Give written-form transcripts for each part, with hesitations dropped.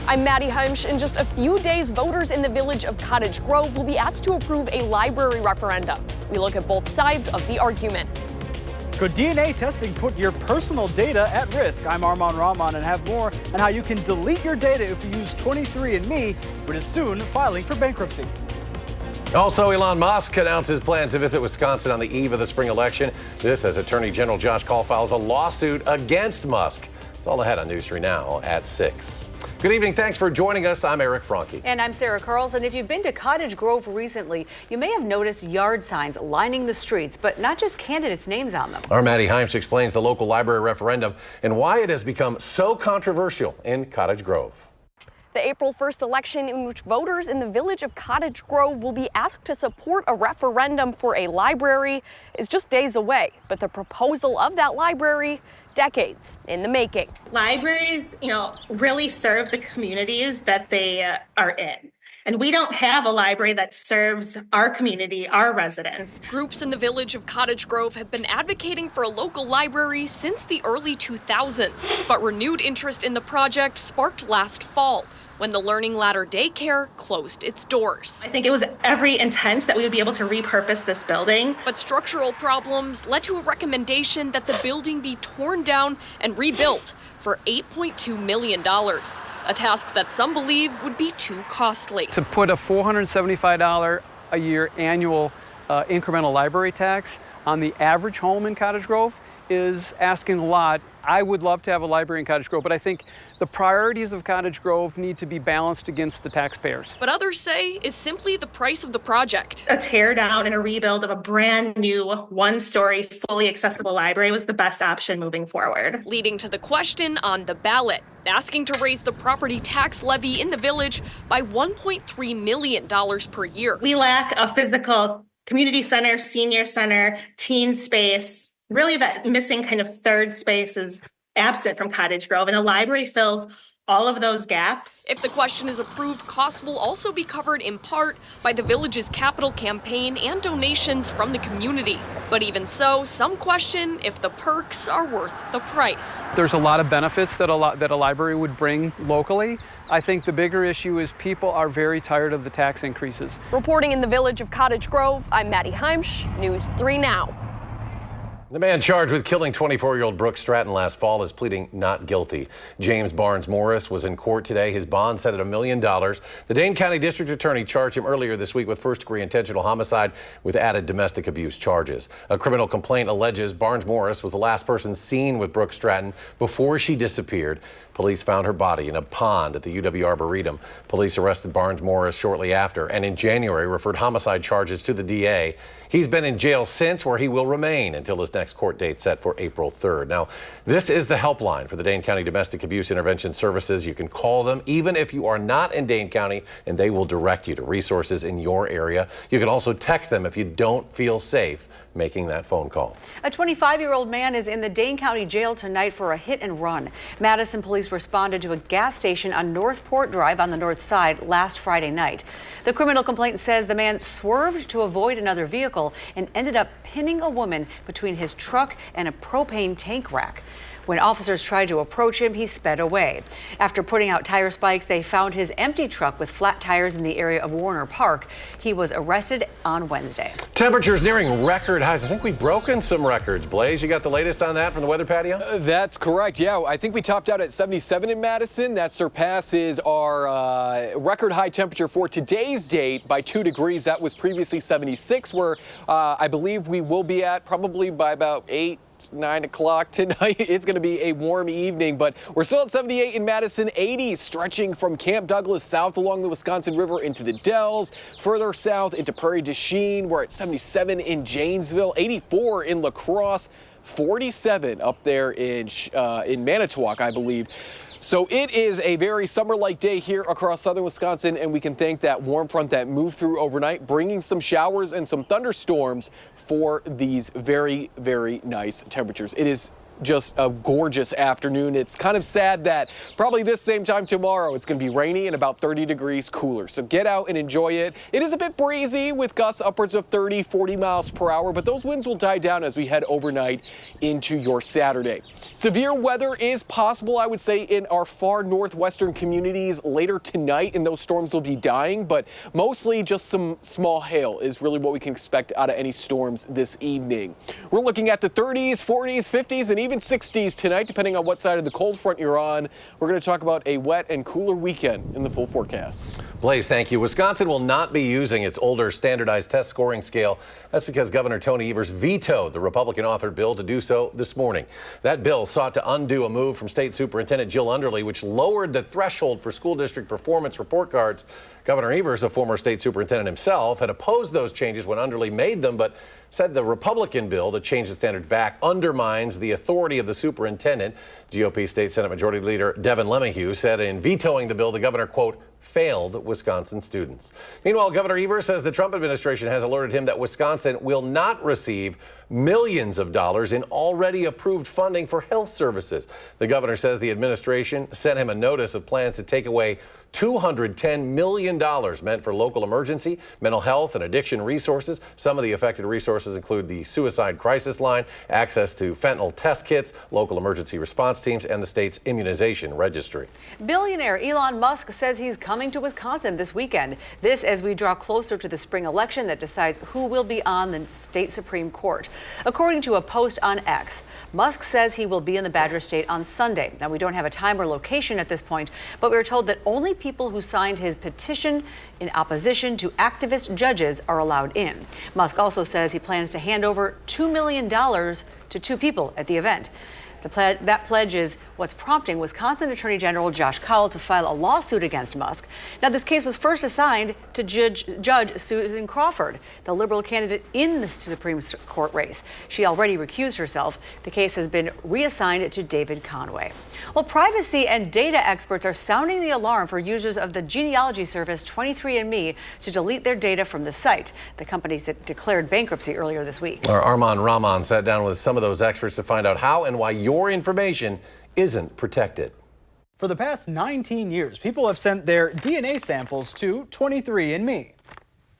I'm Maddie Heimsch. In just a few days, voters in the village of Cottage Grove will be asked to approve a library referendum. We look at both sides of the argument. Could DNA testing put your personal data at risk? I'm Arman Rahman and have more on how you can delete your data if you use 23andMe, which is soon filing for bankruptcy. Also, Elon Musk announced his plans to visit Wisconsin on the eve of the spring election. This as Attorney General Josh Kaul files a lawsuit against Musk. It's all ahead on News 3 Now at 6. Good evening. Thanks for joining us. I'm Eric Franke. And I'm Sarah Carlson. If you've been to Cottage Grove recently, you may have noticed yard signs lining the streets, but not just candidates' names on them. Our Maddie Heimsch explains the local library referendum and why it has become so controversial in Cottage Grove. The April 1st election, in which voters in the village of Cottage Grove will be asked to support a referendum for a library, is just days away. But the proposal of that library, decades in the making. Libraries, really serve the communities that they are in. And we don't have a library that serves our community, our residents. Groups in the village of Cottage Grove have been advocating for a local library since the early 2000s. But renewed interest in the project sparked last fall, when the Learning Ladder Daycare closed its doors. I think it was every intent that we would be able to repurpose this building. But structural problems led to a recommendation that the building be torn down and rebuilt for $8.2 million, a task that some believe would be too costly. To put a $475 a year annual incremental library tax on the average home in Cottage Grove is asking a lot. I would love to have a library in Cottage Grove, but I think the priorities of Cottage Grove need to be balanced against the taxpayers. But others say is simply the price of the project. A tear down and a rebuild of a brand new one-story, fully accessible library was the best option moving forward. Leading to the question on the ballot, asking to raise the property tax levy in the village by $1.3 million per year. We lack a physical community center, senior center, teen space. Really, that missing kind of third space is absent from Cottage Grove, and a library fills all of those gaps. If the question is approved, costs will also be covered in part by the village's capital campaign and donations from the community. But even so, some question if the perks are worth the price. There's a lot of benefits that a library would bring locally. I think the bigger issue is people are very tired of the tax increases. Reporting in the village of Cottage Grove, I'm Maddie Heimsch, News 3 Now. The man charged with killing 24-year-old Brooke Stratton last fall is pleading not guilty. James Barnes Morris was in court today. His bond set at $1 million. The Dane County District Attorney charged him earlier this week with first-degree intentional homicide with added domestic abuse charges. A criminal complaint alleges Barnes Morris was the last person seen with Brooke Stratton before she disappeared. Police found her body in a pond at the UW Arboretum. Police arrested Barnes Morris shortly after and in January referred homicide charges to the DA. He's been in jail since, where he will remain until his next court date set for April 3rd. Now, this is the helpline for the Dane County Domestic Abuse Intervention Services. You can call them even if you are not in Dane County, and they will direct you to resources in your area. You can also text them if you don't feel safe making that phone call. A 25-year-old man is in the Dane County Jail tonight for a hit and run. Madison police responded to a gas station on Northport Drive on the north side last Friday night. The criminal complaint says the man swerved to avoid another vehicle and ended up pinning a woman between his truck and a propane tank rack. When officers tried to approach him, he sped away. After putting out tire spikes, they found his empty truck with flat tires in the area of Warner Park. He was arrested on Wednesday. Temperatures nearing record highs. I think we've broken some records. Blaze, you got the latest on that from the weather patio? That's correct. Yeah, I think we topped out at 77 in Madison. That surpasses our record high temperature for today's date by 2 degrees. That was previously 76, where I believe we will be at probably by about 9 o'clock tonight. It's going to be a warm evening, but we're still at 78 in Madison, 80 stretching from Camp Douglas south along the Wisconsin River into the Dells, further south into Prairie du Chien. We're at 77 in Janesville, 84 in La Crosse, 47 up there in Manitowoc, I believe. So it is a very summer-like day here across southern Wisconsin, and we can thank that warm front that moved through overnight, bringing some showers and some thunderstorms for these very, very nice temperatures. It is just a gorgeous afternoon. It's kind of sad that probably this same time tomorrow it's going to be rainy and about 30 degrees cooler. So get out and enjoy it. It is a bit breezy with gusts upwards of 30, 40 miles per hour, but those winds will die down as we head overnight into your Saturday. Severe weather is possible, I would say, in our far northwestern communities later tonight, and those storms will be dying, but mostly just some small hail is really what we can expect out of any storms this evening. We're looking at the 30s, 40s, 50s, and even 60s tonight, depending on what side of the cold front you're on. We're going to talk about a wet and cooler weekend in the full forecast. Blaze, thank you. Wisconsin will not be using its older standardized test scoring scale. That's because Governor Tony Evers vetoed the Republican-authored bill to do so this morning. That bill sought to undo a move from State Superintendent Jill Underly, which lowered the threshold for school district performance report cards. Governor Evers, a former state superintendent himself, had opposed those changes when Underly made them, but said the Republican bill to change the standard back undermines the authority of the superintendent. GOP State Senate Majority Leader Devin LeMahieu said in vetoing the bill, the governor, quote, failed Wisconsin students. Meanwhile, Governor Evers says the Trump administration has alerted him that Wisconsin will not receive millions of dollars in already approved funding for health services. The governor says the administration sent him a notice of plans to take away $210 million meant for local emergency, mental health, and addiction resources. Some of the affected resources include the suicide crisis line, access to fentanyl test kits, local emergency response teams, and the state's immunization registry. Billionaire Elon Musk says he's coming to Wisconsin this weekend. This as we draw closer to the spring election that decides who will be on the state Supreme Court. According to a post on X, Musk says he will be in the Badger State on Sunday. Now, we don't have a time or location at this point, but we were told that only people who signed his petition in opposition to activist judges are allowed in. Musk also says he plans to hand over $2 million to two people at the event. That pledge is what's prompting Wisconsin Attorney General Josh Cowell to file a lawsuit against Musk. Now, this case was first assigned to Judge Susan Crawford, the liberal candidate in the Supreme Court race. She already recused herself. The case has been reassigned to David Conway. Well, privacy and data experts are sounding the alarm for users of the genealogy service 23andMe to delete their data from the site. The company declared bankruptcy earlier this week. Our Armand Rahman sat down with some of those experts to find out how and why your information isn't protected. For the past 19 years, people have sent their DNA samples to 23andMe.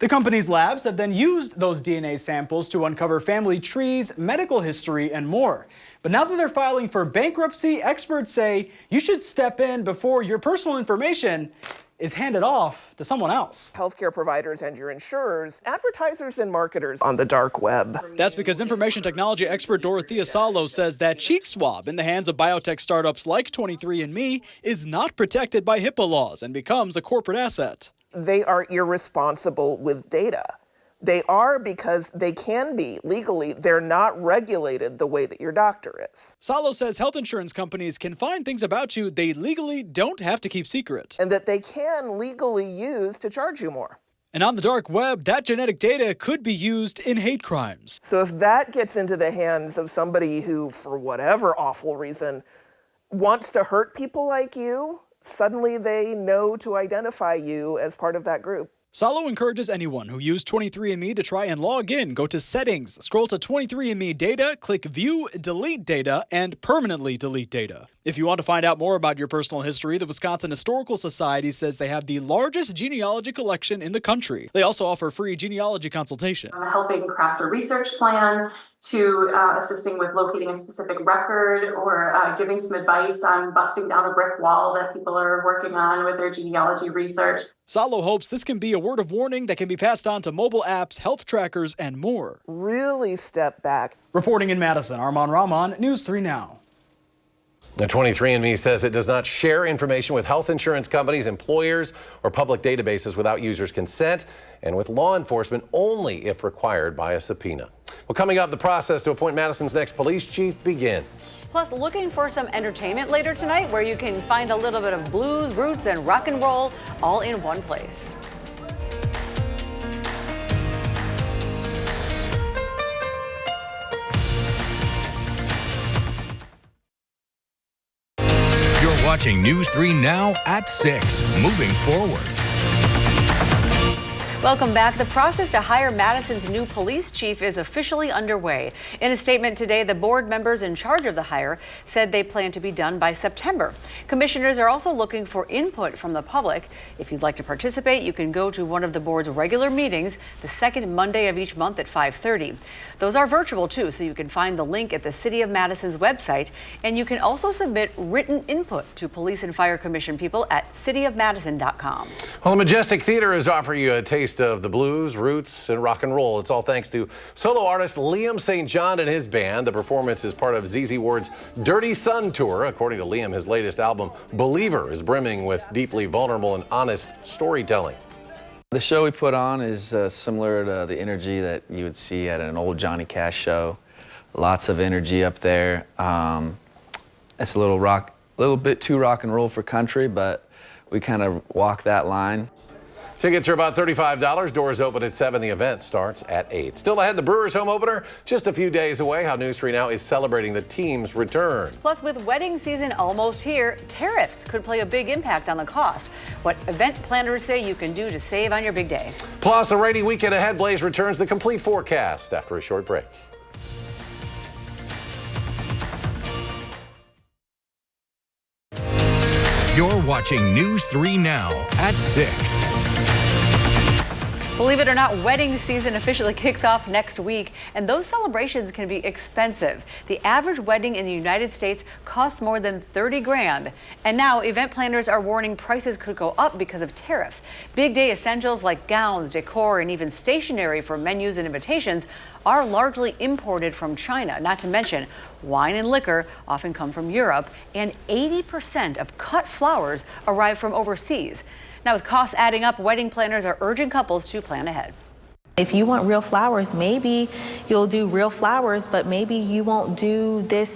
The company's labs have then used those DNA samples to uncover family trees, medical history, and more. But now that they're filing for bankruptcy, experts say you should step in before your personal information is handed off to someone else. Healthcare providers and your insurers, advertisers and marketers on the dark web. That's because information technology expert Dorothea Salo says that cheek swab in the hands of biotech startups like 23andMe is not protected by HIPAA laws and becomes a corporate asset. They are irresponsible with data. They are because they can be legally. They're not regulated the way that your doctor is. Salo says health insurance companies can find things about you they legally don't have to keep secret. And that they can legally use to charge you more. And on the dark web, that genetic data could be used in hate crimes. So if that gets into the hands of somebody who, for whatever awful reason, wants to hurt people like you, suddenly they know to identify you as part of that group. Salo encourages anyone who used 23andMe to try and log in. Go to Settings, scroll to 23andMe Data, click View, Delete Data, and Permanently Delete Data. If you want to find out more about your personal history, the Wisconsin Historical Society says they have the largest genealogy collection in the country. They also offer free genealogy consultation. Helping craft a research plan, to assisting with locating a specific record, or giving some advice on busting down a brick wall that people are working on with their genealogy research. Salo hopes this can be a word of warning that can be passed on to mobile apps, health trackers, and more. Really step back. Reporting in Madison, Armand Rahman, News 3 Now. Now, 23andMe says it does not share information with health insurance companies, employers, or public databases without users' consent, and with law enforcement only if required by a subpoena. Well, coming up, the process to appoint Madison's next police chief begins. Plus, looking for some entertainment later tonight where you can find a little bit of blues, roots, and rock and roll all in one place. You're watching News 3 Now at 6. Moving forward. Welcome back. The process to hire Madison's new police chief is officially underway. In a statement today, the board members in charge of the hire said they plan to be done by September. Commissioners are also looking for input from the public. If you'd like to participate, you can go to one of the board's regular meetings the second Monday of each month at 5:30. Those are virtual too, so you can find the link at the City of Madison's website, and you can also submit written input to Police and Fire Commission people at cityofmadison.com. Well, the Majestic Theater is offering you a taste of the blues, roots, and rock and roll. It's all thanks to solo artist Liam St. John and his band. The performance is part of ZZ Ward's Dirty Sun Tour. According to Liam, his latest album, Believer, is brimming with deeply vulnerable and honest storytelling. The show we put on is similar to the energy that you would see at an old Johnny Cash show. Lots of energy up there. It's a little bit too rock and roll for country, but we kind of walk that line. Tickets are about $35. Doors open at 7. The event starts at 8. Still ahead, the Brewers home opener just a few days away. How News 3 Now is celebrating the team's return. Plus, with wedding season almost here, tariffs could play a big impact on the cost. What event planners say you can do to save on your big day. Plus, a rainy weekend ahead. Blaze returns the complete forecast after a short break. You're watching News 3 Now at 6. Believe it or not, wedding season officially kicks off next week, and those celebrations can be expensive. The average wedding in the United States costs more than 30 grand. And now event planners are warning prices could go up because of tariffs. Big day essentials like gowns, decor, and even stationery for menus and invitations are largely imported from China. Not to mention, wine and liquor often come from Europe, and 80% of cut flowers arrive from overseas. Now, with costs adding up, wedding planners are urging couples to plan ahead. If you want real flowers, maybe you'll do real flowers, but maybe you won't do the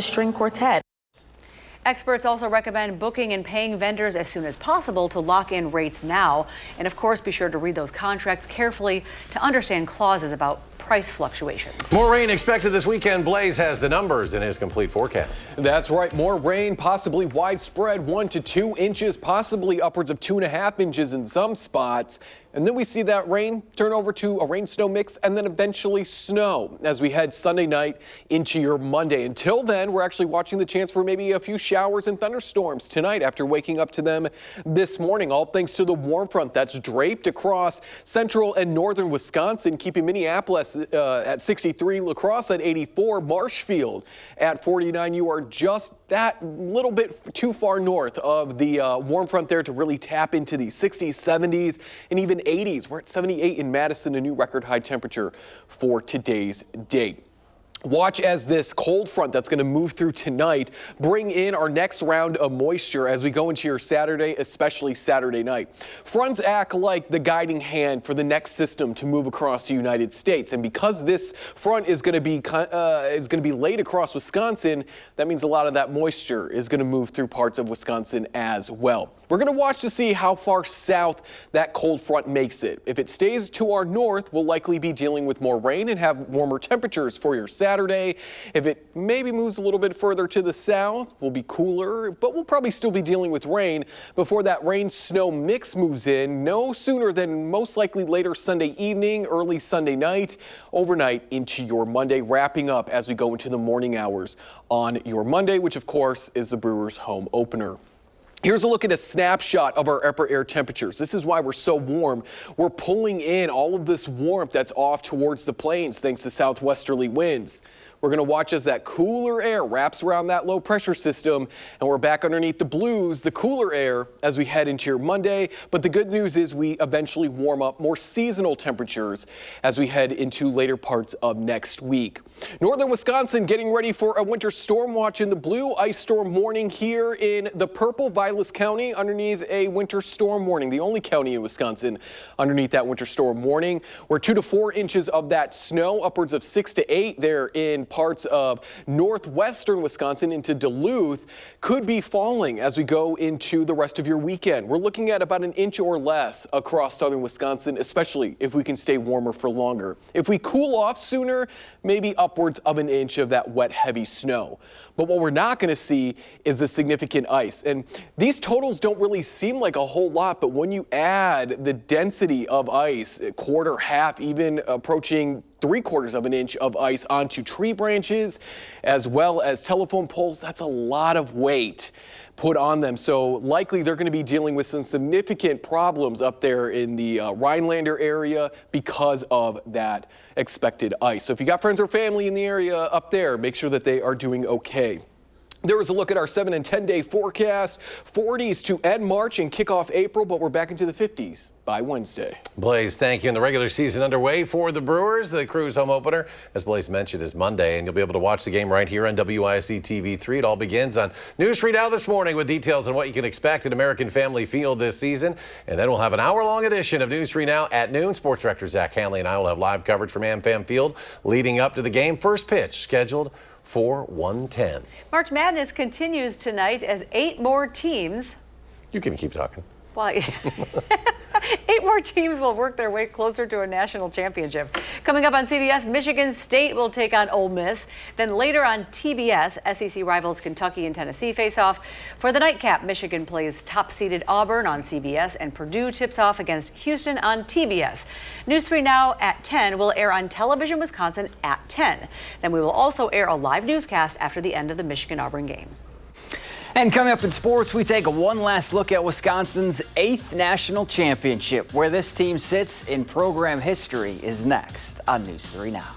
string quartet. Experts also recommend booking and paying vendors as soon as possible to lock in rates now. And of course, be sure to read those contracts carefully to understand clauses about price fluctuations. More rain expected this weekend. Blaze has the numbers in his complete forecast. That's right. More rain, possibly widespread, 1 to 2 inches, possibly upwards of 2.5 inches in some spots. And then we see that rain turn over to a rain-snow mix and then eventually snow as we head Sunday night into your Monday. Until then, we're actually watching the chance for maybe a few showers and thunderstorms tonight after waking up to them this morning, all thanks to the warm front that's draped across central and northern Wisconsin, keeping Minneapolis at 63, La Crosse at 84, Marshfield at 49. You are just that little bit too far north of the warm front there to really tap into the 60s, 70s, and even 80s. We're at 78 in Madison, a new record high temperature for today's date. Watch as this cold front that's going to move through tonight bring in our next round of moisture as we go into your Saturday, especially Saturday night. Fronts act like the guiding hand for the next system to move across the United States. And because this front is going to be laid across Wisconsin, that means a lot of that moisture is going to move through parts of Wisconsin as well. We're going to watch to see how far south that cold front makes it. If it stays to our north, we'll likely be dealing with more rain and have warmer temperatures for your Saturday. If it maybe moves a little bit further to the south, we'll be cooler, but we'll probably still be dealing with rain before that rain-snow mix moves in no sooner than most likely later Sunday evening, early Sunday night, overnight into your Monday, wrapping up as we go into the morning hours on your Monday, which of course is the Brewers home opener. Here's a look at a snapshot of our upper air temperatures. This is why we're so warm. We're pulling in all of this warmth that's off towards the plains thanks to southwesterly winds. We're going to watch as that cooler air wraps around that low pressure system, and we're back underneath the blues, the cooler air, as we head into your Monday. But the good news is we eventually warm up more seasonal temperatures as we head into later parts of next week. Northern Wisconsin getting ready for a winter storm watch in the blue, ice storm warning here in the purple, Vilas County underneath a winter storm warning, the only county in Wisconsin underneath that winter storm warning. We're 2 to 4 inches of that snow, upwards of 6 to 8 there in parts of northwestern Wisconsin into Duluth, could be falling as we go into the rest of your weekend. We're looking at about an inch or less across southern Wisconsin, especially if we can stay warmer for longer. If we cool off sooner, maybe upwards of an inch of that wet, heavy snow. But what we're not going to see is the significant ice. And these totals don't really seem like a whole lot, but when you add the density of ice, a quarter, half, even approaching 3/4 of an inch of ice onto tree branches, as well as telephone poles, that's a lot of weight put on them. So likely they're going to be dealing with some significant problems up there in the Rhinelander area because of that expected ice. So if you got friends or family in the area up there, make sure that they are doing okay. There was a look at our 7 and 10 day forecast. 40s to end March and kick off April, but we're back into the 50s by Wednesday. Blaze, thank you. And the regular season underway for the Brewers. The Crew's home opener, as Blaze mentioned, is Monday, and you'll be able to watch the game right here on WISC-TV 3. It all begins on News 3 Now this morning with details on what you can expect at American Family Field this season. And then we'll have an hour-long edition of News 3 Now at noon. Sports Director Zach Hanley and I will have live coverage from AmFam Field leading up to the game. First pitch scheduled for 1:10. March Madness continues tonight as 8 more teams. You can keep talking. Well, 8 more teams will work their way closer to a national championship. Coming up on CBS, Michigan State will take on Ole Miss. Then later on TBS, SEC rivals Kentucky and Tennessee face off. For the nightcap, Michigan plays top-seeded Auburn on CBS, and Purdue tips off against Houston on TBS. News 3 Now at 10 will air on Television Wisconsin at 10. Then we will also air a live newscast after the end of the Michigan-Auburn game. And coming up in sports, we take one last look at Wisconsin's 8th national championship. Where this team sits in program history is next on News 3 Now.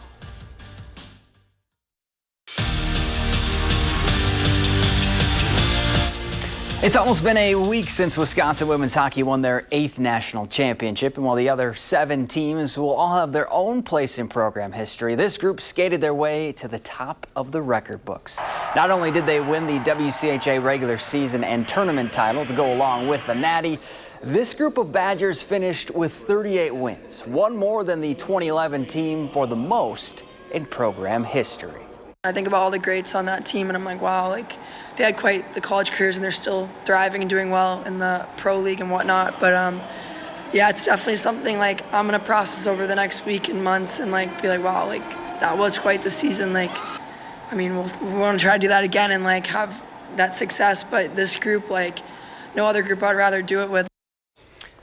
It's almost been a week since Wisconsin women's hockey won their 8th national championship, and while the other 7 teams will all have their own place in program history, this group skated their way to the top of the record books. Not only did they win the WCHA regular season and tournament title to go along with the Natty, this group of Badgers finished with 38 wins, one more than the 2011 team for the most in program history. I think about all the greats on that team, and I'm like, wow, like they had quite the college careers, and they're still thriving and doing well in the pro league and whatnot. But yeah, it's definitely something like I'm gonna process over the next week and months, and like be like, wow, like that was quite the season. Like, I mean, we want to try to do that again and like have that success. But this group, like no other group, I'd rather do it with.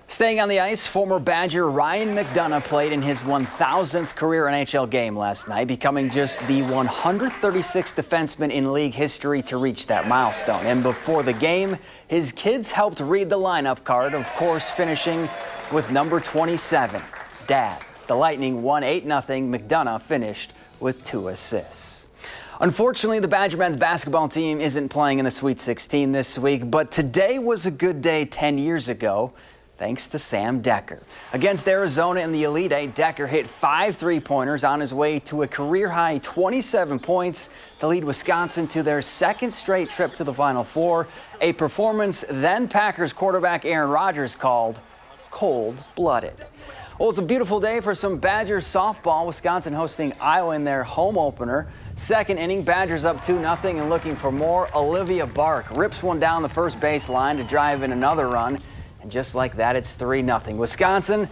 Staying on the ice, former Badger Ryan McDonough played in his 1,000th career NHL game last night, becoming just the 136th defenseman in league history to reach that milestone. And before the game, his kids helped read the lineup card, of course finishing with number 27, Dad. The Lightning won 8-0. McDonough finished with 2 assists. Unfortunately, the Badger men's basketball team isn't playing in the Sweet 16 this week, but today was a good day 10 years ago. Thanks to Sam Decker. Against Arizona in the Elite Eight, Decker hit 5 3-pointers on his way to a career-high 27 points to lead Wisconsin to their 2nd straight trip to the Final Four, a performance then Packers quarterback Aaron Rodgers called cold-blooded. Well, it's a beautiful day for some Badgers softball. Wisconsin hosting Iowa in their home opener. 2nd inning, Badgers up 2-0 and looking for more. Olivia Bark rips one down the first baseline to drive in another run. And just like that, it's 3-0. Wisconsin,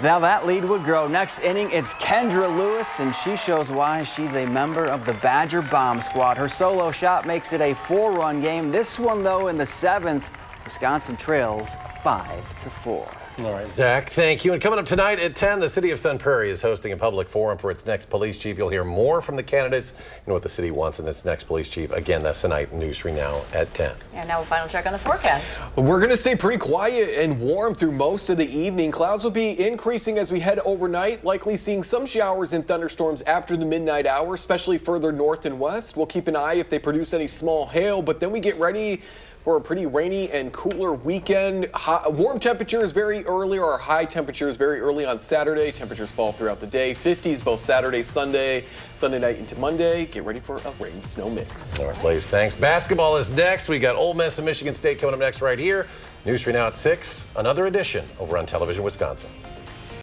now that lead would grow. Next inning, it's Kendra Lewis, and she shows why she's a member of the Badger Bomb Squad. Her solo shot makes it a 4-run game. This one, though, in the 7th, Wisconsin trails 5-4. All right, Zach, thank you. And coming up tonight at 10, the city of Sun Prairie is hosting a public forum for its next police chief. You'll hear more from the candidates and what the city wants in its next police chief. Again, that's tonight, News 3 Now at 10. And now a final check on the forecast. We're going to stay pretty quiet and warm through most of the evening. Clouds will be increasing as we head overnight, likely seeing some showers and thunderstorms after the midnight hour, especially further north and west. We'll keep an eye if they produce any small hail, but then we get ready for a pretty rainy and cooler weekend. Warm temperatures very early, or high temperatures very early on Saturday. Temperatures fall throughout the day. 50s both Saturday, Sunday night into Monday. Get ready for a rain-snow mix. All right, Blaze, thanks. Basketball is next. We got Ole Miss and Michigan State coming up next right here. News 3 Now at 6. Another edition over on Television Wisconsin.